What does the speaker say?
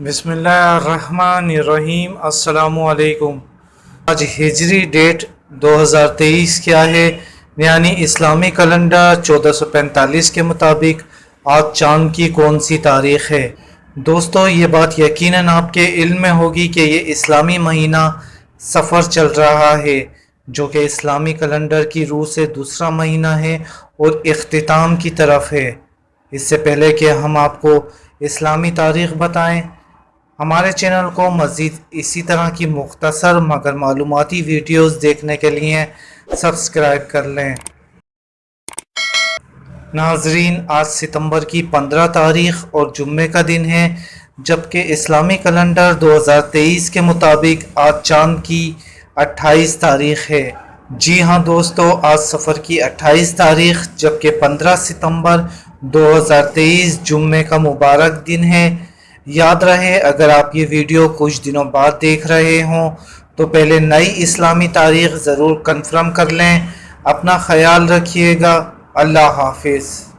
बिस्मिल्लाहिर्रहमानिर्रहीम अस्सलामुअलैकुम। आज हिजरी डेट 2023 क्या है, यानी इस्लामी कैलेंडर 1445 के मुताबिक आज चांद की कौन सी तारीख़ है। दोस्तों, ये बात यकीनन आपके इल्म में होगी कि ये इस्लामी महीना सफ़र चल रहा है, जो कि इस्लामी कैलेंडर की रूह से दूसरा महीना है और इख्तिताम की तरफ है। इससे पहले कि हम आपको इस्लामी तारीख़ बताएं, हमारे चैनल को मज़ीद इसी तरह की मुख्तसर मगर मालूमाती वीडियोस देखने के लिए सब्सक्राइब कर लें। नाजरीन, आज सितंबर की 15 तारीख़ और जुम्मे का दिन है, जबकि इस्लामी कैलेंडर 2023 के मुताबिक आज चांद की 28 तारीख़ है। जी हाँ दोस्तों, आज सफ़र की 28 तारीख़ जबकि 15 सितंबर 2023 जुम्मे का मुबारक दिन है। याद रहे, अगर आप ये वीडियो कुछ दिनों बाद देख रहे हों तो पहले नई इस्लामी तारीख़ ज़रूर कंफर्म कर लें। अपना ख्याल रखिएगा। अल्लाह हाफिज़।